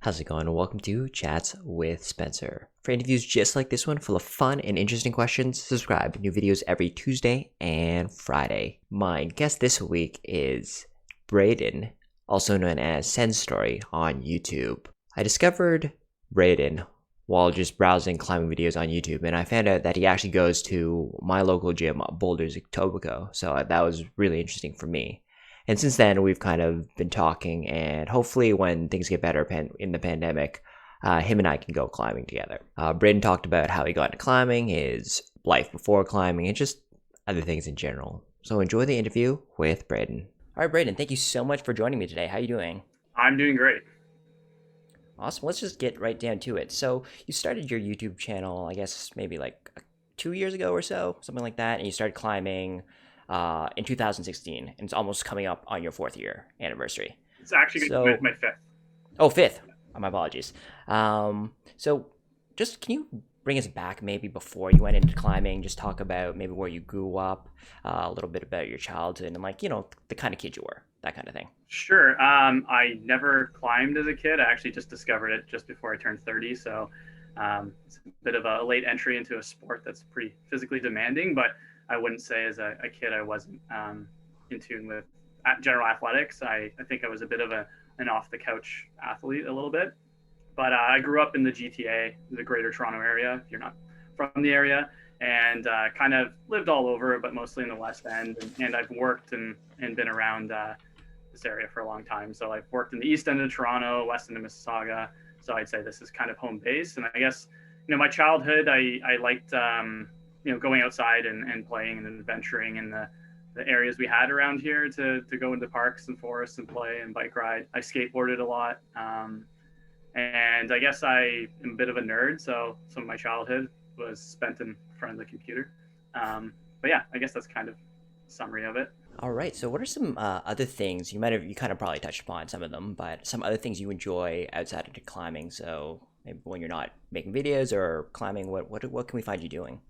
How's it going? Welcome to Chats with Spencer. For interviews just like this one, full of fun and interesting questions, subscribe. New videos every Tuesday and Friday. My guest this week is Braeden, also known as Sendstory on YouTube. I discovered Braeden while just browsing climbing videos on YouTube, and I found out that he actually goes to my local gym, Boulders Etobicoke. So that was really interesting for me. And since then, we've kind of been talking, and hopefully, when things get better in the pandemic, him and I can go climbing together. Braeden talked about how he got into climbing, his life before climbing, and just other things in general. So enjoy the interview with Braeden. All right, Braeden, thank you so much for joining me today. How are you doing? I'm doing great. Awesome. Let's just get right down to it. So you started your YouTube channel, I guess maybe like 2 years ago or so, something like that, and you started climbing in 2016, and it's almost coming up on your 4th year anniversary. It's actually going to be So, my fifth. oh, fifth. My apologies. So just can you bring us back maybe before you went into climbing? Just talk about maybe where you grew up, a little bit about your childhood, and the kind of kid you were, that kind of thing. Sure. I never climbed as a kid. I actually just discovered it just before I turned 30. So it's a bit of a late entry into a sport that's pretty physically demanding, but I wouldn't say as a kid I wasn't in tune with general athletics. I think I was a bit of an off the couch athlete a little bit, but I grew up in the GTA, the Greater Toronto area. If you're not from the area, and kind of lived all over, but mostly in the West End. And I've worked and been around this area for a long time. So I've worked in the East End of Toronto, West End of Mississauga. So I'd say this is kind of home base. And I guess, my childhood, I liked, going outside and playing and adventuring in the areas we had around here to go into parks and forests and play and bike ride. I skateboarded a lot. And I guess I am a bit of a nerd. So some of my childhood was spent in front of the computer. But yeah, I guess that's kind of a summary of it. All right. So what are some other things you kind of probably touched upon some of them, but some other things you enjoy outside of climbing? So maybe when you're not making videos or climbing, what can we find you doing?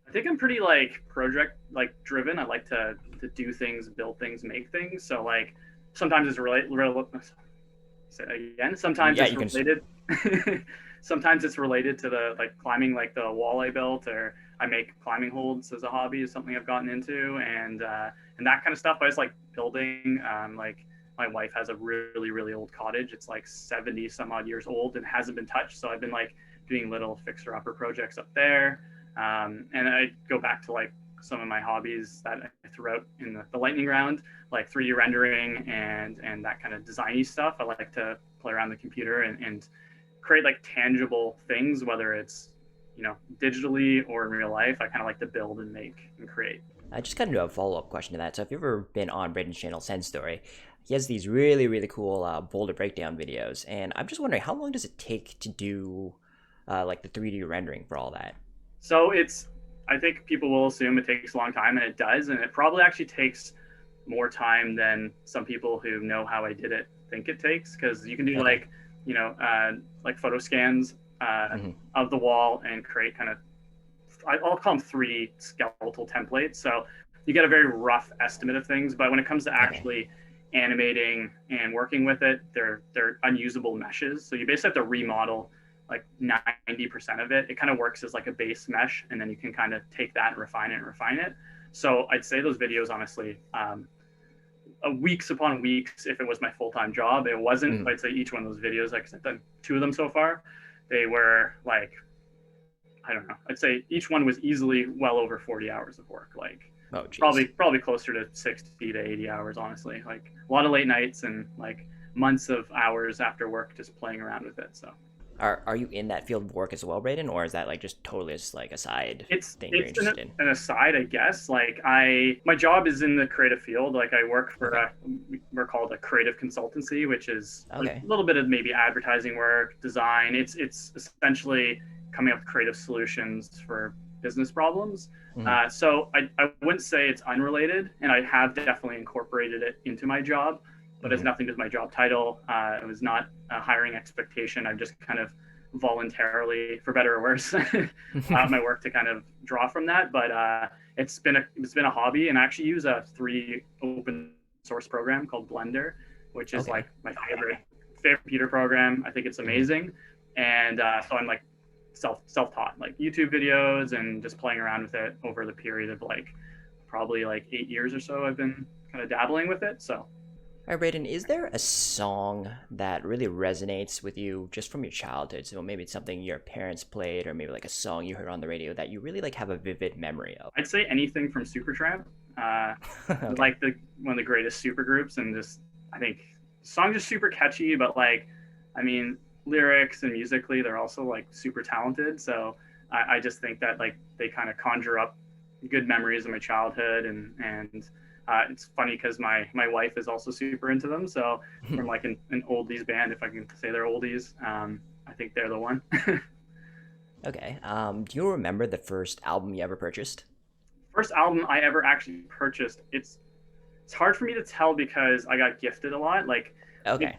I think I'm pretty project driven. I like to do things, build things, make things. So sometimes it's say it again. Sometimes Yeah, it's you can. related. Sometimes it's related to the climbing, like the wall I built, or I make climbing holds as a hobby is something I've gotten into, and that kind of stuff. I just like building. My wife has a really really old cottage. It's like 70 some odd years old and hasn't been touched. So I've been doing little fixer upper projects up there. And I go back to some of my hobbies that I threw out in the lightning round, like 3D rendering and that kind of designy stuff. I like to play around the computer and create tangible things, whether it's digitally or in real life. I kind of like to build and make and create. I just got into a follow-up question to that. So if you've ever been on Braden's channel, Sendstory, he has these really, really cool boulder breakdown videos. And I'm just wondering, how long does it take to do the 3D rendering for all that? So I think people will assume it takes a long time, and it does. And it probably actually takes more time than some people who know how I did it think it takes. Because you can do Okay. photo scans of the wall and create kind of, I'll call them 3 skeletal templates. So you get a very rough estimate of things, but when it comes to Okay. actually animating and working with it, they're unusable meshes. So you basically have to remodel 90% of it. It kind of works as a base mesh, and then you can kind of take that and refine it. So I'd say those videos, honestly, weeks upon weeks, if it was my full-time job. It wasn't. I'd say each one of those videos, I've done 2 of them so far, they were I don't know, I'd say each one was easily well over 40 hours of work. Oh, geez. Probably closer to 60 to 80 hours, honestly. A lot of late nights and months of hours after work just playing around with it. So Are you in that field of work as well, Braden, or is that just totally a side thing you're it's interested in? an aside, I guess. My job is in the creative field. I work for Okay. we're called a creative consultancy, which is a Okay. little bit of maybe advertising work, design. It's essentially coming up with creative solutions for business problems. Hmm. So I wouldn't say it's unrelated, and I have definitely incorporated it into my job, but it's Hmm. nothing to do with my job title. It was not a hiring expectation. I've just kind of voluntarily, for better or worse, my work to kind of draw from that. But it's been a hobby, and I actually use a 3 open source program called Blender, which is Okay. my favorite favorite computer program. I think it's amazing, and so I'm like self-taught, like YouTube videos and just playing around with it over the period of like probably like 8 years or so. I've been kind of dabbling with it. So All right, Braeden, is there a song that really resonates with you just from your childhood? So maybe it's something your parents played, or maybe like a song you heard on the radio that you really like have a vivid memory of. I'd say anything from Supertramp. Okay. Like the one of the greatest super groups, and just I think the song's just super catchy, but like, I mean, lyrics and musically they're also like super talented. So I just think that like they kind of conjure up good memories of my childhood, and it's funny because my wife is also super into them. So from like an oldies band, if I can say they're oldies, I think they're the one. Okay. Do you remember the first album you ever purchased? First album I ever actually purchased. It's hard for me to tell because I got gifted a lot. Like Okay.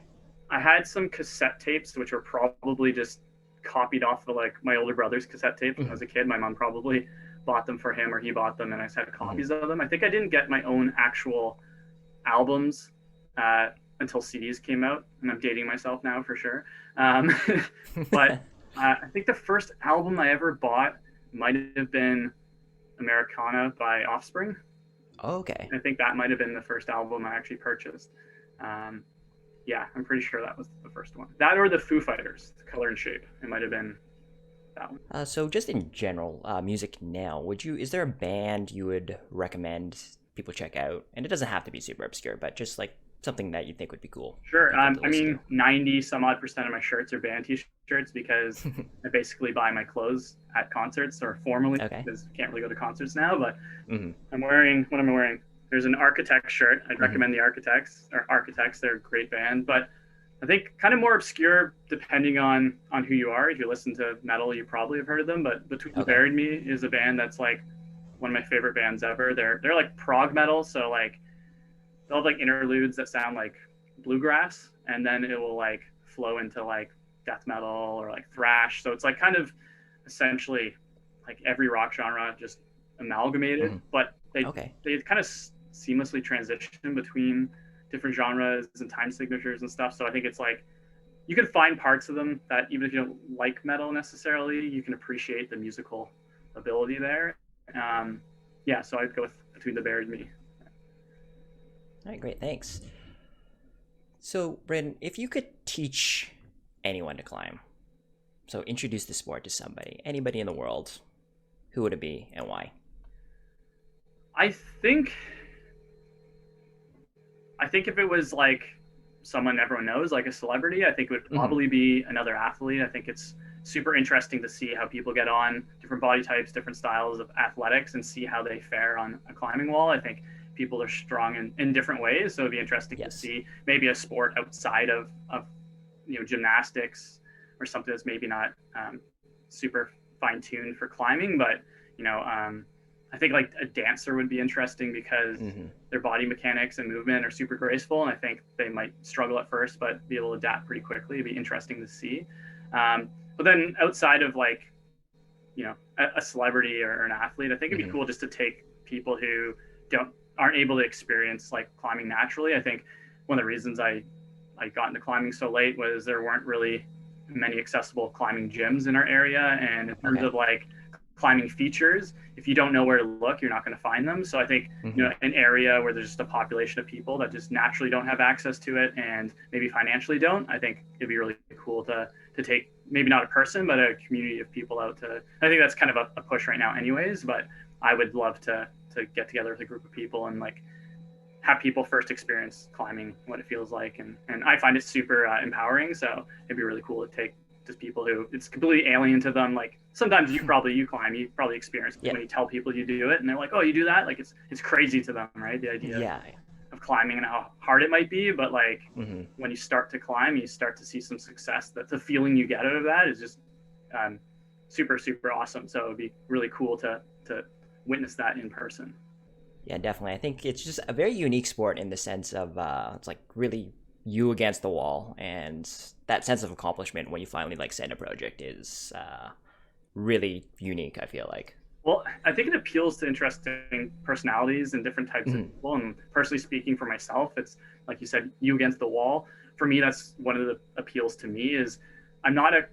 I had some cassette tapes, which were probably just copied off of like my older brother's cassette tapes when I was a kid. My mom probably bought them for him, or he bought them, and I just had copies of them. I think I didn't get my own actual albums until CDs came out, and I'm dating myself now for sure. Um, but I think the first album I ever bought might have been Americana by Offspring. Okay. I think that might have been the first album I actually purchased. Um, yeah, I'm pretty sure that was the first one. That or the Foo Fighters, the Color and Shape. It might have been that one. So just in general, music now, is there a band you would recommend people check out? And it doesn't have to be super obscure, but just like something that you think would be cool. Sure. People to I listen mean, 90 some odd percent of my shirts are band t-shirts because to. I basically buy my clothes at concerts, or formally, Okay. because I can't really go to concerts now. But Hmm. what am I wearing? There's an Architect shirt. I'd recommend the Architects. They're a great band. But I think kind of more obscure depending on who you are. If you listen to metal, you probably have heard of them. But Between the Okay. Buried Me is a band that's like one of my favorite bands ever. They're like prog metal, so like they'll have like interludes that sound like bluegrass, and then it will like flow into like death metal or like thrash. So it's like kind of essentially like every rock genre just amalgamated, but Okay. they kind of seamlessly transition between different genres and time signatures and stuff. So I think it's like you can find parts of them that even if you don't like metal necessarily, you can appreciate the musical ability there. Yeah, so I'd go with Between the Buried Me. All right, great. Thanks. So, Braeden, if you could teach anyone to climb, so introduce the sport to somebody, anybody in the world, who would it be and why? I think if it was like someone everyone knows, like a celebrity, I think it would probably be another athlete. I think it's super interesting to see how people get on different body types, different styles of athletics, and see how they fare on a climbing wall. I think people are strong in different ways, so it'd be interesting to Yes. see maybe a sport outside of gymnastics, or something that's maybe not super fine tuned for climbing, but I think like a dancer would be interesting because their body mechanics and movement are super graceful, and I think they might struggle at first but be able to adapt pretty quickly. It'd be interesting to see. But then outside of like a celebrity or an athlete, I think it'd be cool just to take people who aren't able to experience like climbing naturally. I think one of the reasons I got into climbing so late was there weren't really many accessible climbing gyms in our area, and in terms Okay. of like climbing features, if you don't know where to look, you're not going to find them. So I think an area where there's just a population of people that just naturally don't have access to it, and maybe financially don't, I think it'd be really cool to take maybe not a person but a community of people out to. I think that's kind of a push right now anyways, but I would love to get together with a group of people and like have people first experience climbing, what it feels like, and I find it super empowering. So it'd be really cool to take just people who it's completely alien to them. Like sometimes you climb, you probably experience it when you tell people you do it, and they're like, "Oh, you do that?" Like it's crazy to them, right? The idea of climbing and how hard it might be, but like when you start to climb, you start to see some success. That the feeling you get out of that is just super super awesome. So it'd be really cool to witness that in person. Yeah, definitely. I think it's just a very unique sport in the sense of it's like really you against the wall, and that sense of accomplishment when you finally like send a project is really unique, I feel like. Well, I think it appeals to interesting personalities and different types of people. And personally speaking, for myself, it's like you said, you against the wall. for me, that's one of the appeals to me is I'm not a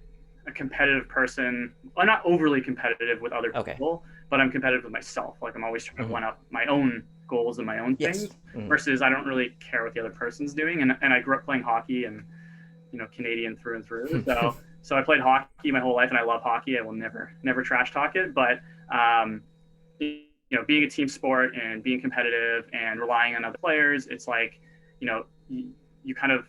competitive person. I'm not overly competitive with other Okay. people, but I'm competitive with myself. Like I'm always trying to Hmm. one up my own goals and my own Yes. things Hmm. versus I don't really care what the other person's doing. And I grew up playing hockey and, Canadian through and through. So I played hockey my whole life and I love hockey. I will never trash talk it, but um, being a team sport and being competitive and relying on other players, it's like, you kind of,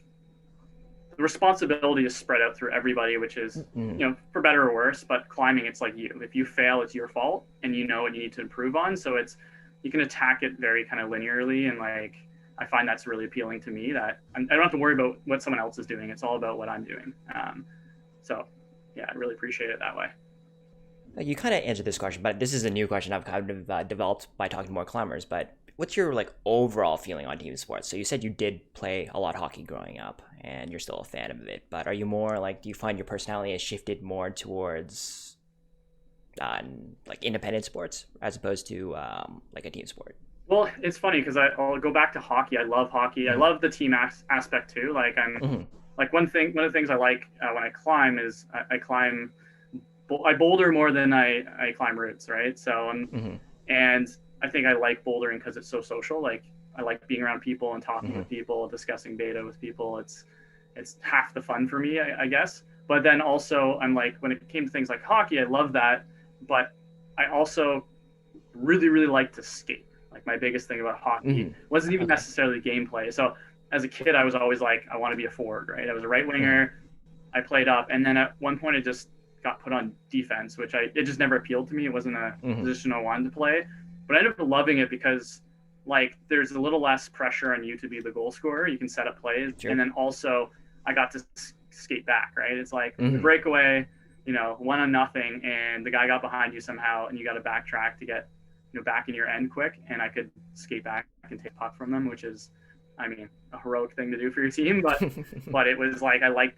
the responsibility is spread out through everybody, which is, Hmm. for better or worse. But climbing, it's like if you fail, it's your fault, and you know what you need to improve on. So you can attack it very kind of linearly, and like I find that's really appealing to me. That I don't have to worry about what someone else is doing. It's all about what I'm doing. So yeah, I really appreciate it that way. You kind of answered this question, but this is a new question I've kind of developed by talking to more climbers. But what's your like overall feeling on team sports? So you said you did play a lot of hockey growing up, and you're still a fan of it. But are you more like, do you find your personality has shifted more towards uh, like independent sports as opposed to like a team sport? Well, it's funny because I'll go back to hockey. I love hockey. I Hmm. love the team aspect too. Like Hmm. one of the things I like when I climb is I climb, I boulder more than I climb routes, right? Hmm. And I think I like bouldering because it's so social. Like I like being around people and talking Hmm. with people, discussing data with people. It's half the fun for me, I guess. But then also, I'm like, when it came to things like hockey, I love that, but I also really really like to skate. Like my biggest thing about hockey Hmm. wasn't even Okay. necessarily gameplay. So as a kid, I was always like, I want to be a forward, right? I was a right Hmm. winger. I played up, and then at one point, I just got put on defense, which it just never appealed to me. It wasn't a Hmm. position I wanted to play, but I ended up loving it because like there's a little less pressure on you to be the goal scorer. You can set up plays, and Sure. then also I got to skate back, right? It's like the Hmm. breakaway, 1-0, and the guy got behind you somehow, and you got to backtrack to get back in your end quick, and I could skate back and take puck from them, which is, I mean, a heroic thing to do for your team, but it was like I like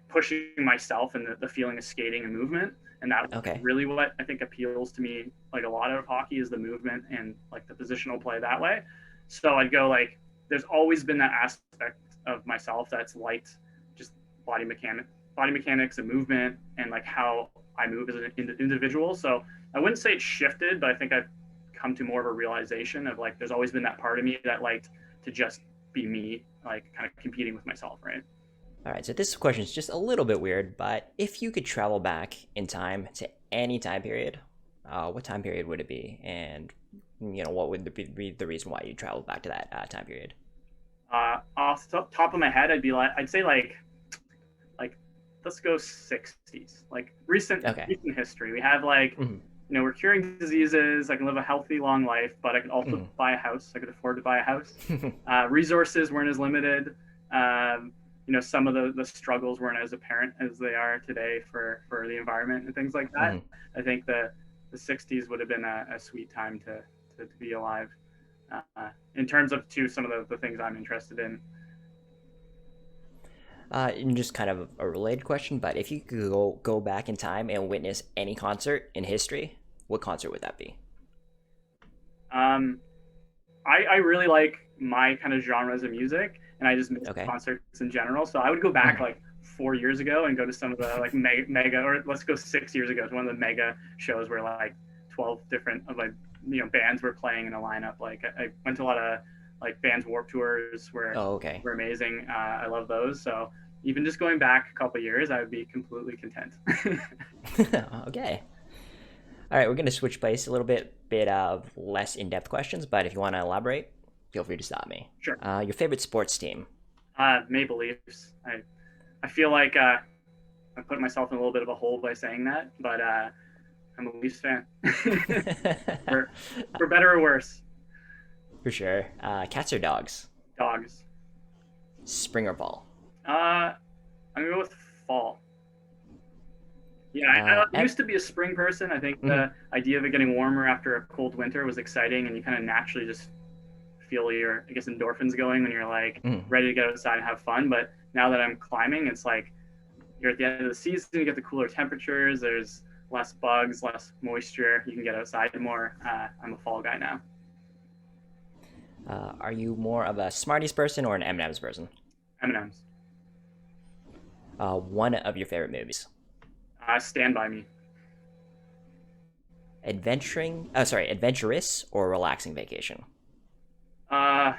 pushing myself and the feeling of skating and movement. And that's Okay. really what I think appeals to me. Like a lot of hockey is the movement and like the positional play that way. So I'd go like, there's always been that aspect of myself that's liked just body mechanics and movement and like how I move as an individual. So I wouldn't say it shifted, but I think I've come to more of a realization of like, there's always been that part of me that liked to just be me, like kind of competing with myself, right? All right, so this question is just a little bit weird, but if you could travel back in time to any time period, what time period would it be? And, what would be the reason why you traveled back to that time period? Off the top of my head, I'd say like let's go 60s, like Okay. recent history. We have like Hmm. we're curing diseases. I can live a healthy, long life, but I can also Hmm. buy a house. I could afford to buy a house. Resources weren't as limited. Some of the struggles weren't as apparent as they are today for the environment and things like that. Hmm. I think the 60s would have been a sweet time to be alive. In terms of some of the things I'm interested in. And just kind of a related question, but if you could go back in time and witness any concert in history, what concert would that be? Um, I really like my kind of genres of music, and I just miss Okay. concerts in general. So I would go back Hmm. like 4 years ago and go to some of the like mega, or let's go 6 years ago to one of the mega shows where like 12 different of like bands were playing in a lineup. Like I went to a lot of like bands warp tours where Oh, okay. were amazing. I love those. So even just going back a couple years, I would be completely content. Okay. All right, we're gonna switch place a little bit of less in-depth questions, but if you want to elaborate, feel free to stop me. Sure. Your favorite sports team? Maple Leafs. I feel like I put myself in a little bit of a hole by saying that, but I'm a Leafs fan. for for better or worse. For sure. Cats or dogs? Dogs. Spring or fall? I'm gonna go with fall. Yeah, I Ev- used to be a spring person. I think mhm. the idea of it getting warmer after a cold winter was exciting, and you kind of naturally just feel your, I guess, endorphins going when you're like Mhm. ready to get outside and have fun. But now that I'm climbing, it's like you're at the end of the season, you get the cooler temperatures. There's less bugs, less moisture. You can get outside more. I'm a fall guy now. Are you more of a Smarties person or an M&M's person? M&M's. One of your favorite movies. Stand By Me. Adventurous or relaxing vacation? Uh,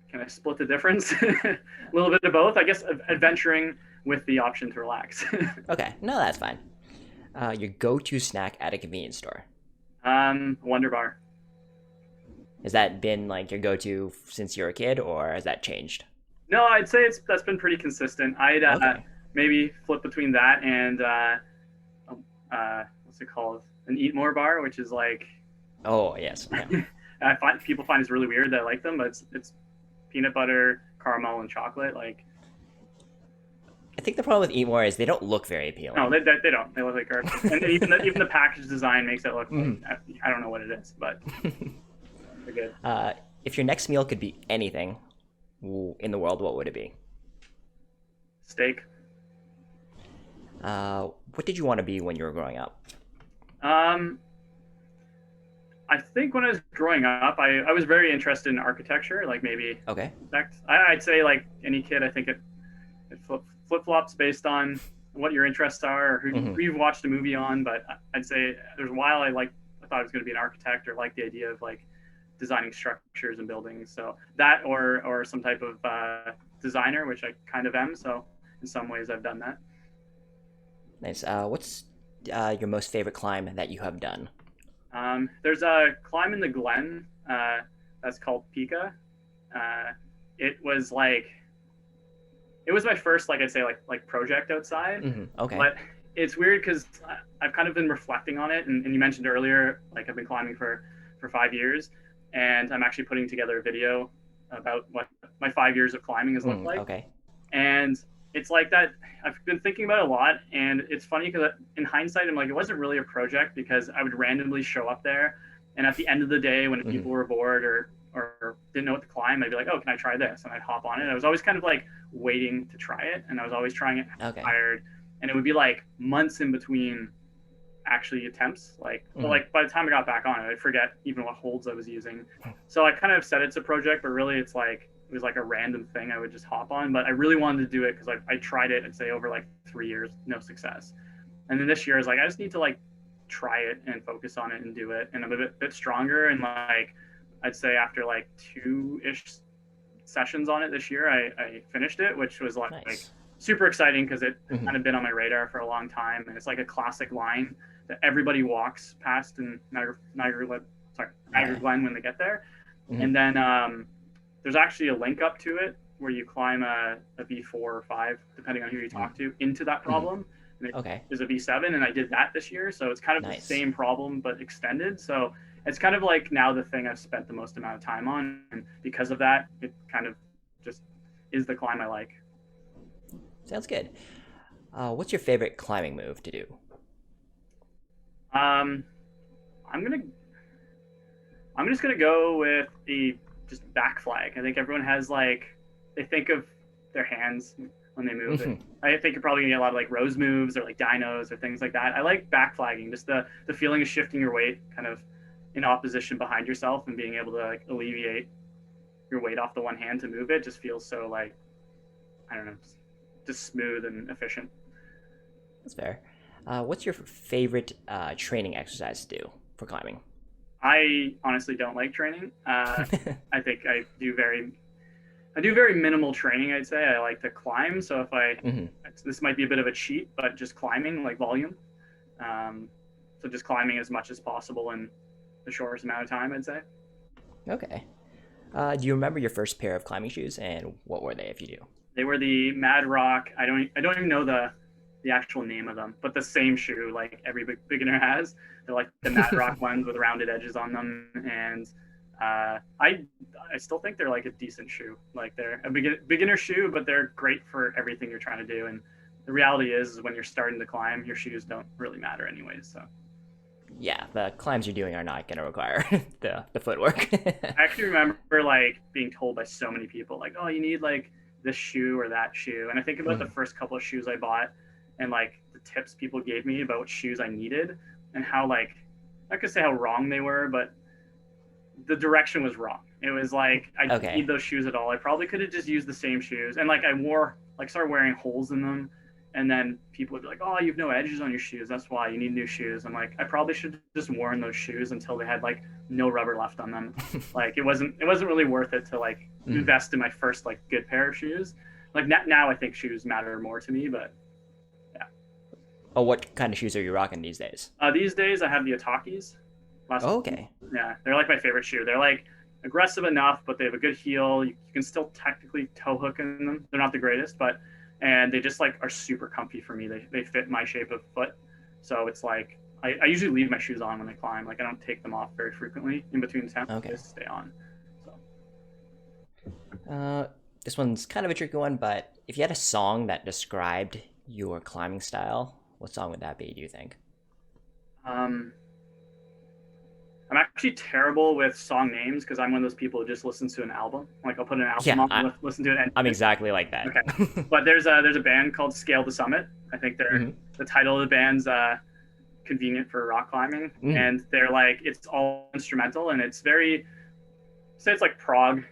can I split the difference? A little bit of both. I guess adventuring with the option to relax. Okay, no, that's fine. Your go-to snack at a convenience store. Wonder Bar. Has that been like your go-to since you were a kid, or has that changed? No, I'd say that's been pretty consistent. I'd Okay. maybe flip between that and what's it called? An Eat More bar, which is like Oh, yes. Yeah. I find people find it's really weird that I like them, but it's peanut butter, caramel, and chocolate. Like I think the problem with Eat More is they don't look very no, appealing. they don't. They look like garbage, and even the package design makes it look like Mhm. I don't know what it is, but they're good. uh, if your next meal could be anything in the world, what would it be? Steak. What did you want to be when you were growing up? Um, I think when I was growing up, I was very interested in architecture, like maybe Okay. I'd say like any kid, I think it flip flops based on what your interests are or Hmm. who you've watched a movie on. But I'd say there's a while I thought I was going to be an architect or like the idea of like designing structures and buildings. So that or some type of designer, which I kind of am. So in some ways, I've done that. Nice. What's your most favorite climb that you have done? There's a climb in the Glen that's called Pika. Uh, it was like it was my first, like I'd say, like project outside, Okay. but it's weird because I've kind of been reflecting on it, and you mentioned earlier, like I've been climbing for 5 years, and I'm actually putting together a video about what my 5 years of climbing has looked like, Okay. and it's like that. I've been thinking about it a lot, and it's funny because in hindsight, I'm like, it wasn't really a project because I would randomly show up there, and at the end of the day, when Hmm. people were bored or didn't know what to climb, I'd be like, oh, can I try this? And I'd hop on it. I was always kind of like waiting to try it, and I was always trying it Okay. tired, and it would be like months in between actually attempts. Hmm. Like by the time I got back on it, I'd forget even what holds I was using. So I kind of said it's a project, but really it's like it was like a random thing I would just hop on. But I really wanted to do it because I tried it, I'd say over like 3 years, no success. And then this year I was like, I just need to like try it and focus on it and do it. And I'm a bit stronger. And like I'd say after like two-ish sessions on it this year, I finished it, which was like Nice. super exciting because it had Hmm. kind of been on my radar for a long time. And it's like a classic line that everybody walks past in Niagara Okay. Glen when they get there. Hmm. And then there's actually a link up to it where you climb a V4 or 5, depending on who you talk to, into that Hmm. problem. And it Okay. is a V7, and I did that this year. So it's kind of the Nice. same problem, but extended. So it's kind of like now the thing I've spent the most amount of time on. And because of that, it kind of just is the climb I like. Sounds good. What's your favorite climbing move to do? Um, I'm gonna I'm just gonna go with the just back flag. I think everyone has like they think of their hands when they move it. Hmm. I think you're probably gonna get a lot of like rose moves or like dinos or things like that. I like back flagging, just the feeling of shifting your weight kind of in opposition behind yourself and being able to like alleviate your weight off the one hand to move it just feels so like I don't know, just smooth and efficient. That's fair. What's your favorite training exercise to do for climbing? I honestly don't like training. I think I do very minimal training. I'd say I like to climb. So if I Hmm. this might be a bit of a cheat, but just climbing like volume. Um, so just climbing as much as possible in the shortest amount of time. I'd say Okay. Do you remember your first pair of climbing shoes, and what were they, if you do? they were the Mad Rock. I don't even know the actual name of them, but the same shoe like every beginner has. They're like the Mad Rock ones with rounded edges on them, and I still think they're like a decent shoe. Like they're a beginner shoe, but they're great for everything you're trying to do. And the reality is when you're starting to climb, your shoes don't really matter anyways. So Yeah, the climbs you're doing are not going to require the footwork. I actually remember like being told by so many people like, oh, you need like this shoe or that shoe. And I think about the Mhm. first couple of shoes I bought and like the tips people gave me about what shoes I needed and how like I could say how wrong they were, but the direction was wrong. It was like I didn't need those shoes at all. I probably could have just used the same shoes, and like I wore like started wearing holes in them, and then people would be like, "Oh, you've no edges on your shoes. That's why you need new shoes." I'm like, I probably should have just worn those shoes until they had like no rubber left on them. Like it wasn't really worth it to like invest in my first like good pair of shoes. Like now I think shoes matter more to me, but yeah. Oh, what kind of shoes are you rocking these days? These days I have the Otakis. Okay. Yeah, they're like my favorite shoe. They're like aggressive enough, but they have a good heel. You can still technically toe hook in them. They're not the greatest, but and they just like are super comfy for me. They fit my shape of foot, so it's like I usually leave my shoes on when I climb. Like I don't take them off very frequently in between attempts. Okay. I just stay on. So. This one's kind of a tricky one, but if you had a song that described your climbing style, what song would that be, do you think? I'm actually terrible with song names because I'm one of those people who just listens to an album. Like I'll put an album on, listen to it. I'm exactly like that. Okay. But there's a band called Scale the Summit. I think the title of the band's convenient for rock climbing, and they're like it's all instrumental and it's very it's like prog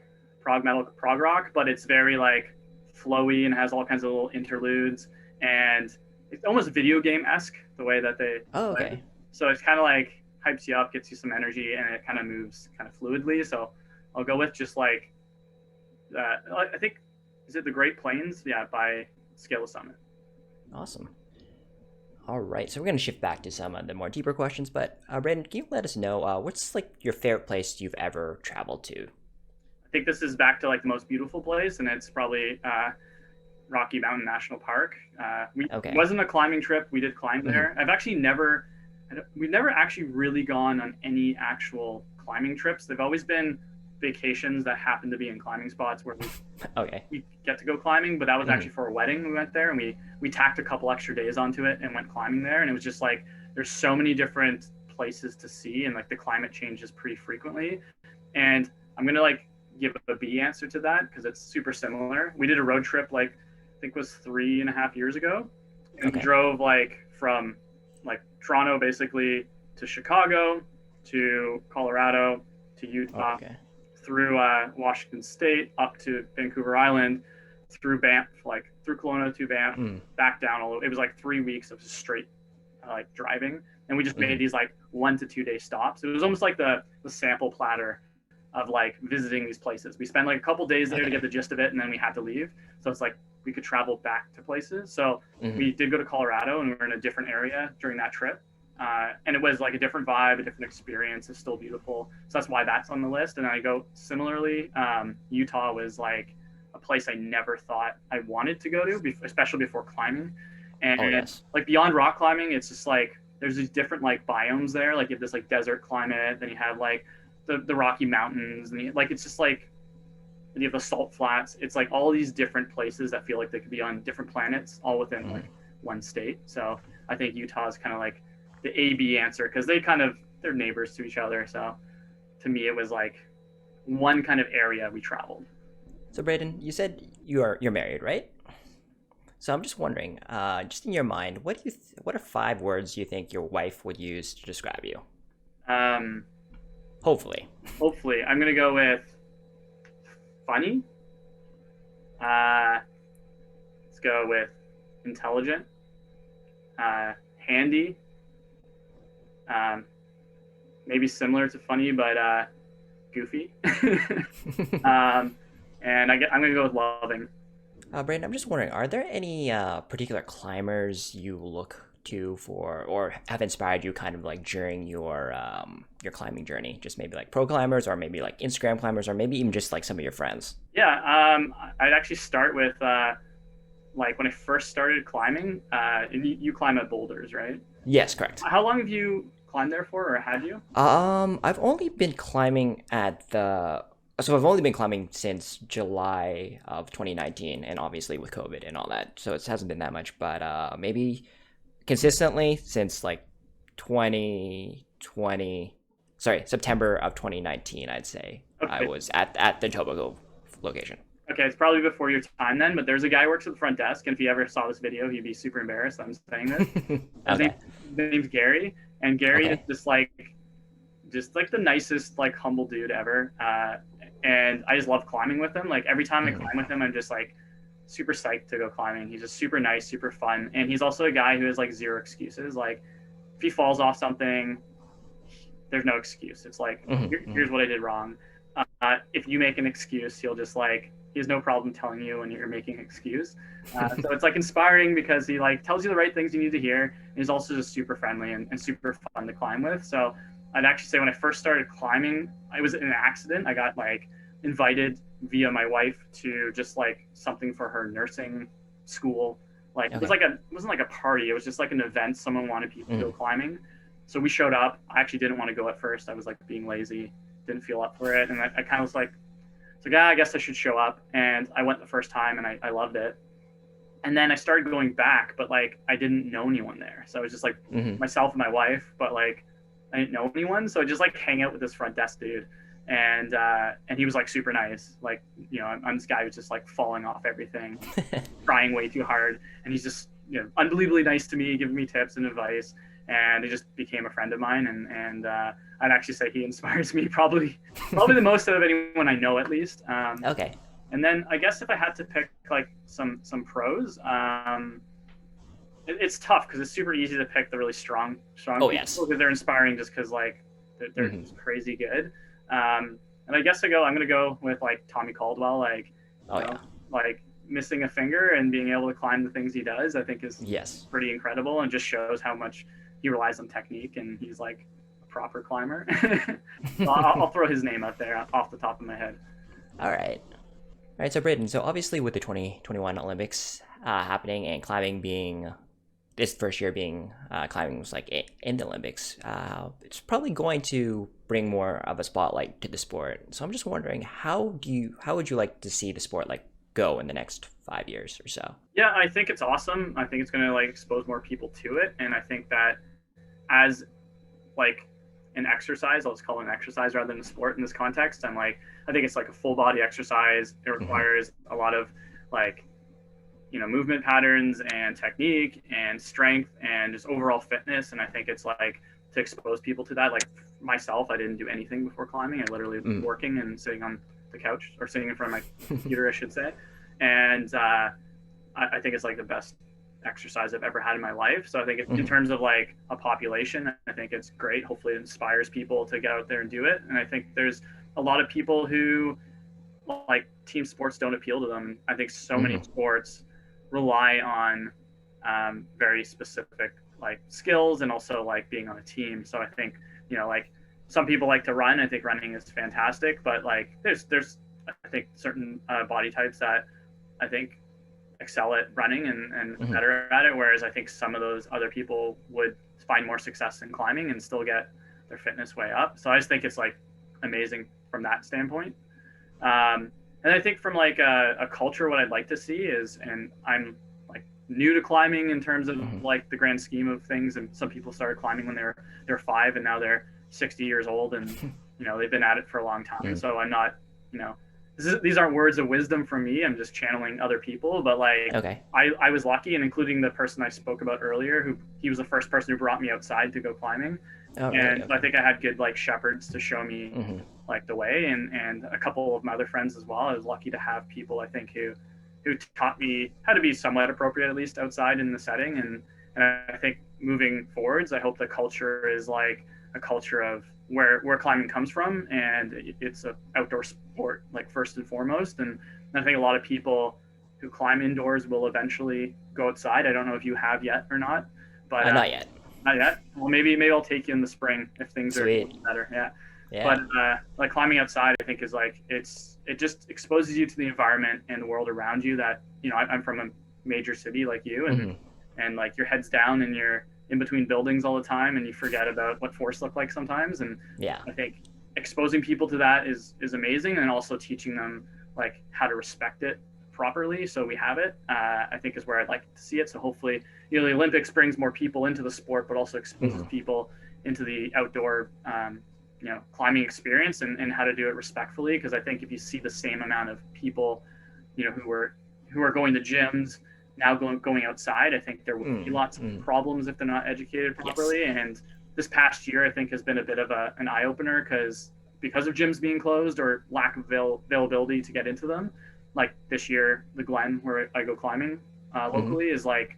metal, prog rock, but it's very like flowy and has all kinds of little interludes, and it's almost video game-esque the way that they play. So it's kind of like hypes you up, gets you some energy, and it kind of moves kind of fluidly. So I'll go with just like I think, is it The Great Plains? Yeah, by Scale the Summit. Awesome. All right, so we're going to shift back to some of the more deeper questions, but Braeden, can you let us know what's like your favorite place you've ever traveled to? I think this is back to like the most beautiful place, and it's probably Rocky Mountain National Park. It wasn't a climbing trip. We did climb there. We've never actually really gone on any actual climbing trips. They've always been vacations that happen to be in climbing spots where we get to go climbing, but that was actually for a wedding. We went there and we tacked a couple extra days onto it and went climbing there, and it was just like there's so many different places to see, and like the climate changes pretty frequently. And I'm gonna like give a B answer to that because it's super similar. We did a road trip like I think it was 3.5 years ago, and we drove like from like Toronto basically to Chicago to Colorado to Utah, through Washington State up to Vancouver Island, through Banff, like through Kelowna to Banff, back down all over. It was like 3 weeks of straight like driving, and we just made these like 1 to 2 day stops. It was almost like the sample platter of like visiting these places. We spent like a couple days there to get the gist of it, and then we had to leave. So it's like we could travel back to places. So we did go to Colorado, and we were in a different area during that trip. And it was like a different vibe, a different experience. It's still beautiful. So that's why that's on the list. And I go similarly, Utah was like a place I never thought I wanted to go to, especially before climbing. And like beyond rock climbing, it's just like there's these different like biomes there. Like you have this like desert climate, then you have like the Rocky Mountains, and like it's just like you have the salt flats. It's like all these different places that feel like they could be on different planets, all within like one state. So I think Utah is kind of like the A-B answer because they're neighbors to each other. So to me, it was like one kind of area we traveled. So Braeden, you said you're married, right? So I'm just wondering, just in your mind, what are 5 words you think your wife would use to describe you? Hopefully, I'm gonna go with funny. Let's go with intelligent, handy. Maybe similar to funny, but goofy. And I'm gonna go with loving. Braeden, I'm just wondering, are there any particular climbers you look to for, or have inspired you kind of like during your climbing journey? Just maybe like pro climbers, or maybe like Instagram climbers, or maybe even just like some of your friends? Yeah, I'd actually start with like when I first started climbing. And you climb at Boulders, right? Yes, correct. How long have you climbed there for, or had you? I've only been climbing I've only been climbing since July of 2019, and obviously with COVID and all that, so it hasn't been that much, but maybe consistently since like September of 2019, I'd say. I was at the Tobago location. Okay, it's probably before your time then, but there's a guy who works at the front desk, and if he ever saw this video, he'd be super embarrassed I'm saying this. His name's Gary, and Gary is just like the nicest, like humble dude ever. and I just love climbing with him. Like every time I Mhm. climb with him, I'm just like super psyched to go climbing. He's just super nice, super fun, and he's also a guy who has like zero excuses. Like if he falls off something, there's no excuse. It's like Mhm. here's Mhm. what I did wrong. If you make an excuse, he'll just like he has no problem telling you when you're making an excuse. So it's like inspiring because he like tells you the right things you need to hear. And he's also just super friendly and super fun to climb with. So I'd actually say when I first started climbing, I was in an accident. I got like invited via my wife to just like something for her nursing school. Like Okay. it wasn't like a party. It was just like an event. Someone wanted people to go Mhm. climbing. So we showed up. I actually didn't want to go at first. I was like being lazy, didn't feel up for it. And I kind of was like, so yeah, I guess I should show up. And I went the first time and I loved it. And then I started going back, but like I didn't know anyone there. So I was just like Mhm. myself and my wife, but like I didn't know anyone. So I just like hang out with this front desk dude. And he was like super nice. Like, I'm this guy who's just like falling off everything, trying way too hard. And he's just, unbelievably nice to me, giving me tips and advice. And he just became a friend of mine. And I'd actually say he inspires me probably the most out of anyone I know, at least. Okay. And then I guess if I had to pick like some pros, it's tough because it's super easy to pick the really strong Oh people yes. because they're inspiring just because like they're Mhm. just crazy good. And I guess I'm gonna go with like Tommy Caldwell, like Oh you know, yeah. like missing a finger and being able to climb the things he does. I think is Yes. pretty incredible and just shows how much he relies on technique and he's like a proper climber. So I'll throw his name out there off the top of my head. All right. All right. So Braden. So obviously with the 2021 Olympics happening and climbing being this first year being climbing was like in the Olympics, it's probably going to bring more of a spotlight to the sport. So I'm just wondering, how would you like to see the sport like go in the next 5 years or so? Yeah, I think it's awesome. I think it's going to like expose more people to it, and I think that as like an exercise, I'll just call it an exercise rather than a sport in this context. I think it's like a full body exercise. It Hmm. requires a lot of like movement patterns and technique and strength and just overall fitness. And I think it's like to expose people to that. Like myself, I didn't do anything before climbing. I literally was Mm. working and sitting on the couch or sitting in front of my computer, I should say. And I think it's like the best exercise I've ever had in my life. So I think in Hmm. terms of like a population, I think it's great. Hopefully, it inspires people to get out there and do it. And I think there's a lot of people who like team sports don't appeal to them. I think so many Hmm. sports rely on very specific like skills and also like being on a team. So I think like some people like to run. I think running is fantastic, but like there's I think certain body types that I think excel at running and Hmm. better at it. Whereas I think some of those other people would find more success in climbing and still get their fitness way up. So I just think it's like amazing from that standpoint. And I think from like a culture, what I'd like to see is, and I'm like new to climbing in terms of Hmm. like the grand scheme of things. And some people started climbing when they're 5, and now they're 60 years old, and they've been at it for a long time. Mm. So I'm not, you know, these aren't words of wisdom from me. I'm just channeling other people. But like Okay. I was lucky, and including the person I spoke about earlier, who he was the first person who brought me outside to go climbing. Oh really? And so I Okay. think I had good like shepherds to show me Hmm. like the way, and a couple of my other friends as well. I was lucky to have people I think who taught me how to be somewhat appropriate at least outside in the setting. And I think moving forwards, I hope the culture is like a culture of where climbing comes from, and it's a outdoor sport like first and foremost. And I think a lot of people who climb indoors will eventually go outside. I don't know if you have yet or not, but Not yet. not yet. Well, maybe I'll take you in the spring if things are Sweet. better. Yeah. But Yeah. like climbing outside, I think is like it just exposes you to the environment and the world around you. That I'm from a major city like you, Hmm. and like your head's down and you're in between buildings all the time, and you forget about what forest look like sometimes. And Yeah. I think exposing people to that is amazing, and also teaching them like how to respect it properly so we have it. I think is where I'd like to see it. So hopefully, the Olympics brings more people into the sport, but also exposes Hmm. people into the outdoor climbing experience, and how to do it respectfully. Because I think if you see the same amount of people, who are going to gyms now going outside, I think there will be Mm. lots of Mm. problems if they're not educated Yes. properly. And this past year, I think, has been a bit of an eye opener because because of gyms being closed or lack of availability to get into them. Like this year, the Glen where I go climbing Hmm. locally is like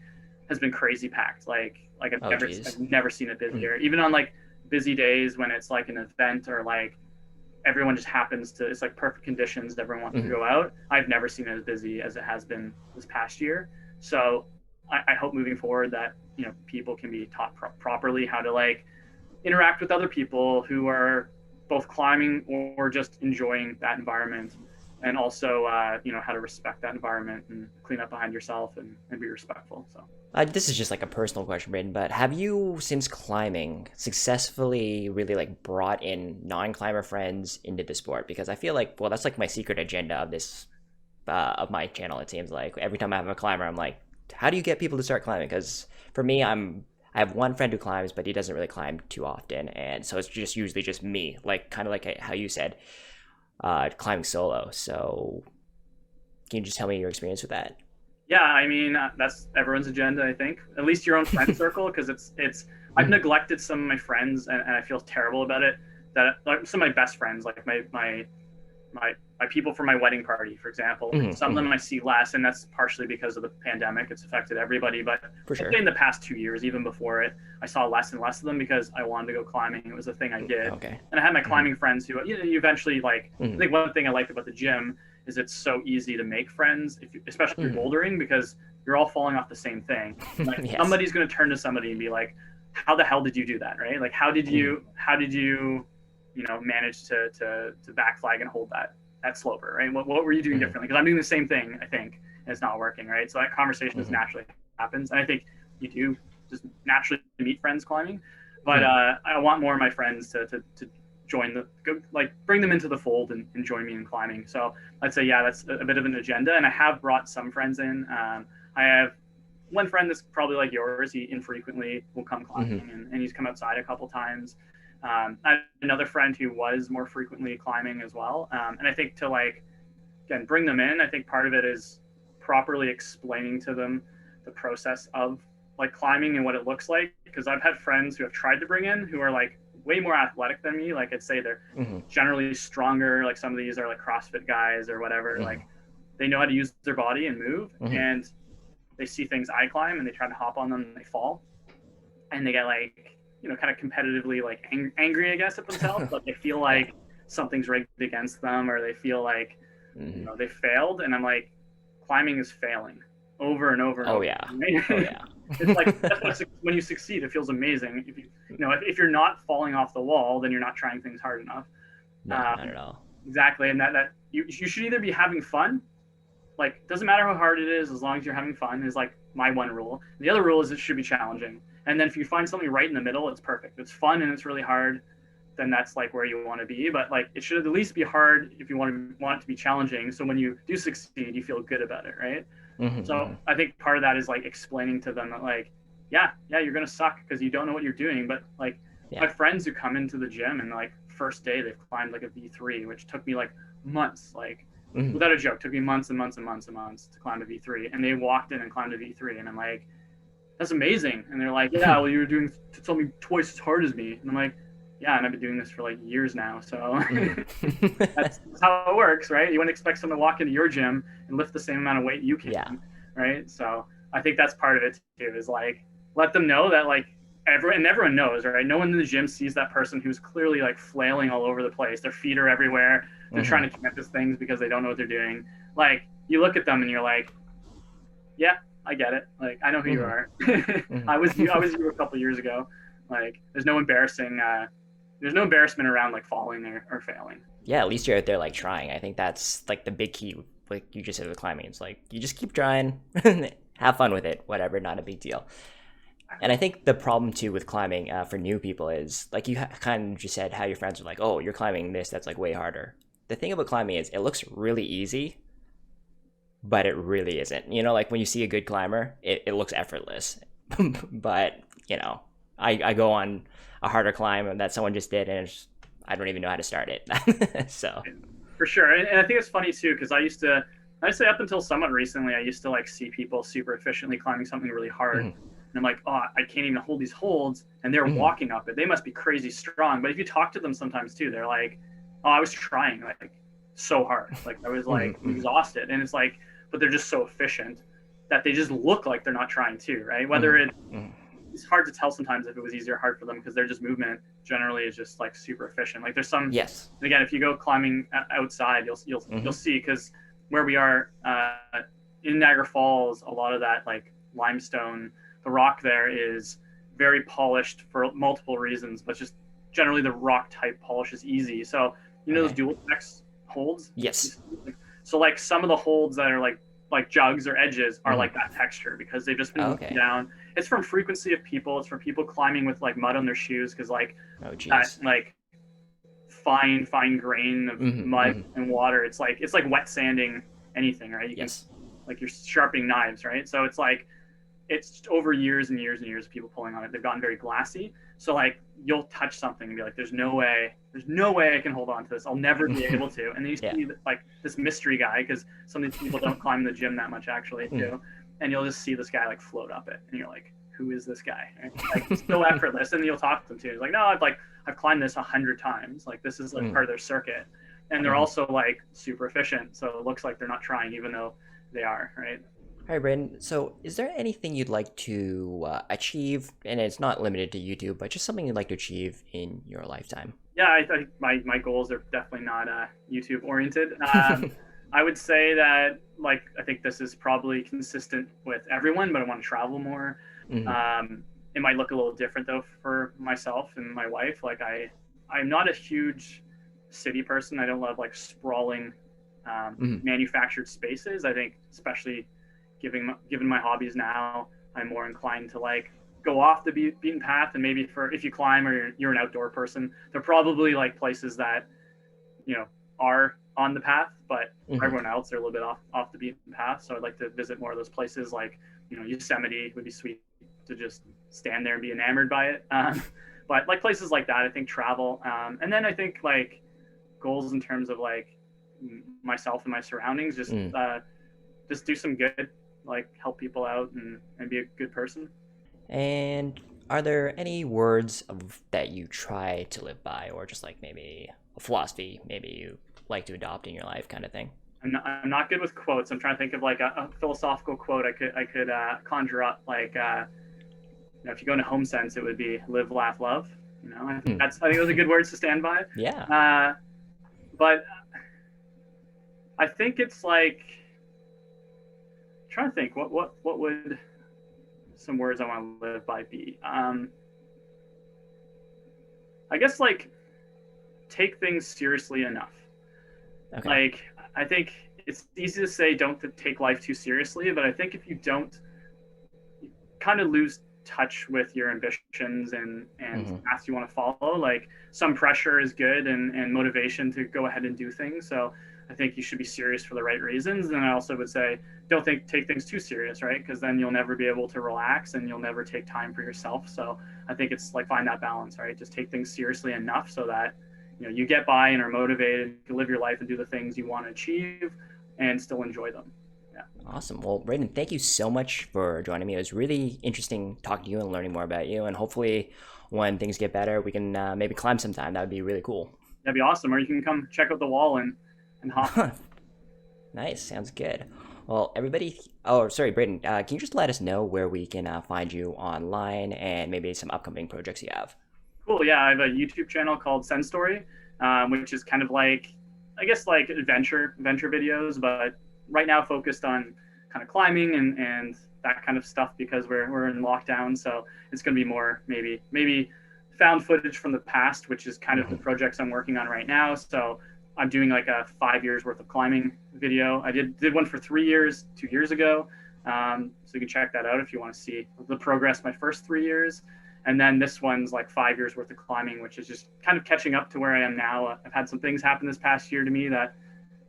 has been crazy packed. Like Oh, I've geez. never seen it Hmm. busier. Even on like busy days when it's like an event or like everyone just happens to it's like perfect conditions, everyone wants to Hmm. go out. I've never seen it as busy as it has been this past year. So I hope moving forward that people can be taught properly how to like interact with other people who are both climbing or just enjoying that environment, and also how to respect that environment and clean up behind yourself and be respectful. So This is just like a personal question, Braeden, but have you, since climbing, successfully really like brought in non-climber friends into the sport? Because I feel like, well, that's like my secret agenda of this of my channel. It seems like every time I have a climber, I'm like, how do you get people to start climbing? Because for me, I have one friend who climbs, but he doesn't really climb too often, and so it's just usually just me, like kind of like how you said, climbing solo. So can you just tell me your experience with that? yeah, I mean that's everyone's agenda. I think at least your own friend circle, because it's I've Hmm. neglected some of my friends, and I feel terrible about it. That like some of my best friends, like my people for my wedding party, for example. Hmm. Some of Hmm. them I see less, and that's partially because of the pandemic. It's affected everybody, but For I'd say sure. in the past 2 years, even before it, I saw less and less of them because I wanted to go climbing. It was a thing I did, Okay. and I had my Hmm. climbing friends who you eventually like. I Hmm. think one thing I liked about the gym is it's so easy to make friends, especially if you're Hmm. bouldering, because you're all falling off the same thing. Like Yes. somebody's going to turn to somebody and be like, "How the hell did you do that?" Right? Like, Hmm. how did you manage to backflag and hold that sloper, right? What were you doing Hmm. differently? Because I'm doing the same thing, I think, and it's not working, right? So that conversation just Hmm. naturally happens, and I think you do just naturally meet friends climbing. But Hmm. I want more of my friends to join like bring them into the fold and join me in climbing. So I'd say yeah, that's a bit of an agenda, and I have brought some friends in. I have one friend that's probably like yours. He infrequently will come Hmm. climbing, and he's come outside a couple times. I have another friend who was more frequently climbing as well. And I think to like again bring them in, I think part of it is properly explaining to them the process of like climbing and what it looks like. Because I've had friends who have tried to bring in who are like way more athletic than me. Like I'd say they're Hmm. generally stronger. Like some of these are like CrossFit guys or whatever. Hmm. Like they know how to use their body and move, Hmm. and they see things I climb and they try to hop on them and they fall, and they get like kind of competitively like angry I guess at themselves, like they feel Yeah. like something's rigged against them, or they feel like Hmm. they failed, and I'm like, climbing is failing over and over and Oh over, yeah. Oh right? yeah. It's like that's what when you succeed it feels amazing. If if you're not falling off the wall, then you're not trying things hard enough. No, not um, at all. exactly, and that you should either be having fun, like doesn't matter how hard it is as long as you're having fun is like my one rule. The other rule is it should be challenging, and then if you find something right in the middle, it's perfect. If it's fun and it's really hard, then that's like where you want to be. But like it should at least be hard if you want it to be challenging, so when you do succeed you feel good about it, right? Hmm. So Hmm. I think part of that is like explaining to them that like yeah you're gonna suck because you don't know what you're doing, but like my Yeah. friends who come into the gym and like first day they've climbed like a V3, which took me like months, like Hmm. without a joke, took me months and months and months and months to climb a V3, and they walked in and climbed a V3, and I'm like, that's amazing. And they're like, yeah, well, you're doing something twice as hard as me, and I'm like, yeah, and I've been doing this for like years now, so Hmm. that's how it works, right? You wouldn't expect someone to walk into your gym and lift the same amount of weight you Yeah. can, right? So I think that's part of it too, is like let them know that like everyone knows, right? No one in the gym sees that person who's clearly like flailing all over the place. Their feet are everywhere. They're trying Hmm. to connect these things because they don't know what they're doing. Like you look at them and you're like, yeah, I get it. Like I know who you Hmm. are. Hmm. I was you a couple years ago. Like there's no embarrassment around like falling or failing. Yeah, at least you're out there like trying. I think that's like the big key. Like you just said with climbing, it's like you just keep trying, have fun with it, whatever, not a big deal. And I think the problem too with climbing for new people is like you kind of just said how your friends are like, oh, you're climbing this that's like way harder. The thing about climbing is it looks really easy, but it really isn't. You know, like when you see a good climber, it looks effortless. But, you know, I go on a harder climb that someone just did and I don't even know how to start it. So, For sure, and I think it's funny too because I say up until somewhat recently, I used to like see people super efficiently climbing something really hard, mhm, and I'm like, oh, I can't even hold these holds, and they're mhm, walking up it. They must be crazy strong. But if you talk to them sometimes too, they're like, oh, I was trying like so hard, like I was like Mm-hmm. exhausted, and it's like, but they're just so efficient that they just look like they're not trying to, right? Whether Mm-hmm. it's hard to tell sometimes if it was easy or hard for them because their just movement generally is just like super efficient. Like there's some, Yes. and again, if you go climbing outside, you'll Mm-hmm. see because where we are in Niagara Falls, a lot of that like limestone, the rock there is very polished for multiple reasons, but just generally the rock type polish is easy. So you know those Okay. dual X holds. Yes. So like some of the holds that are like jugs or edges are like Mm-hmm. that texture because they've just been worn Okay. down. It's from frequency of people. It's from people climbing with like mud on their shoes because like Oh, that geez. like fine grain of Mm-hmm. mud Mm-hmm. and water. It's like wet sanding anything, right? You can Yes. like you're sharpening knives, right? So it's like it's over years and years and years of people pulling on it. They've gotten very glassy. So like you'll touch something and be like, there's no way I can hold on to this. I'll never be able to. And then you Yeah. see like this mystery guy, because some of these people don't climb the gym that much actually too. And you'll just see this guy like float up it. And you're like, who is this guy? And like so effortless. And you'll talk to them too. He's like, no, I've climbed this 100 times. Like this is like Mm-hmm. part of their circuit. And they're also like super efficient. So it looks like they're not trying even though they are, right? All right, Braeden. So, is there anything you'd like to achieve, and it's not limited to YouTube, but just something you'd like to achieve in your lifetime? Yeah, I think my goals are definitely not YouTube oriented. I would say that like I think this is probably consistent with everyone, but I want to travel more. Mm-hmm. It might look a little different though for myself and my wife. Like I'm not a huge city person. I don't love like sprawling Mm-hmm. manufactured spaces. I think especially given my hobbies now, I'm more inclined to like go off the beaten path. And maybe for if you climb or you're an outdoor person, they're probably like places that you know are on the path, but for Mm-hmm. everyone else they're a little bit off the beaten path. So I'd like to visit more of those places. Like Yosemite would be sweet to just stand there and be enamored by it. But like places like that, I think travel. And then I think like goals in terms of like myself and my surroundings, Mm. just do some good, like help people out and be a good person. And are there any words that you try to live by, or just like maybe a philosophy maybe you like to adopt in your life, kind of thing? I'm not good with quotes. I'm trying to think of like a philosophical quote I could conjure up. Like if you go into Home Sense, it would be live, laugh, love. Hmm. I think those are good words to stand by. Yeah. But I think it's like I'm trying to think what would some words I want to live by be. I guess like take things seriously enough. Okay. Like I think it's easy to say don't take life too seriously, but I think if you don't, you kind of lose touch with your ambitions and Mm-hmm. paths you want to follow. Like some pressure is good and motivation to go ahead and do things. So I think you should be serious for the right reasons. And I also would say don't take things too serious, right? Because then you'll never be able to relax and you'll never take time for yourself. So I think it's like find that balance, right? Just take things seriously enough so that you get by and are motivated to live your life and do the things you want to achieve and still enjoy them. Yeah. Awesome. Well, Braden, thank you so much for joining me. It was really interesting talking to you and learning more about you. And hopefully, when things get better, we can maybe climb sometime. That would be really cool. That'd be awesome. Or you can come check out the wall and hop. Nice. Sounds good. Well, everybody. Oh, sorry, Braden. Can you just let us know where we can find you online and maybe some upcoming projects you have? Cool. Yeah, I have a YouTube channel called Sendstory, which is kind of like, I guess, like adventure videos, but right now focused on kind of climbing and that kind of stuff because we're in lockdown. So it's going to be more maybe found footage from the past, which is kind of the Hmm. projects I'm working on right now. So I'm doing like a 5 years worth of climbing video. I did one for 3 years 2 years ago. So you can check that out if you want to see the progress my first 3 years. And then this one's like 5 years worth of climbing, which is just kind of catching up to where I am now. I've had some things happen this past year to me that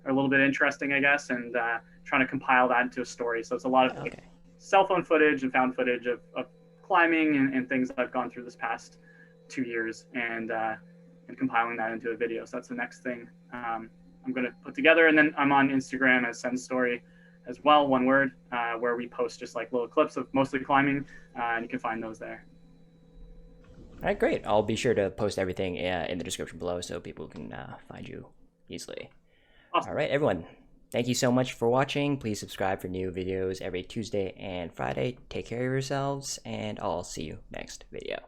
are a little bit interesting, I guess, and trying to compile that into a story. So it's a lot of like Okay. cell phone footage and found footage of climbing and things that I've gone through this past 2 years and compiling that into a video. So that's the next thing I'm going to put together. And then I'm on Instagram as Sendstory as well, one word, where we post just like little clips of mostly climbing, and you can find those there. All right, great. I'll be sure to post everything in the description below so people can find you easily. Awesome. All right, everyone. Thank you so much for watching. Please subscribe for new videos every Tuesday and Friday. Take care of yourselves, and I'll see you next video.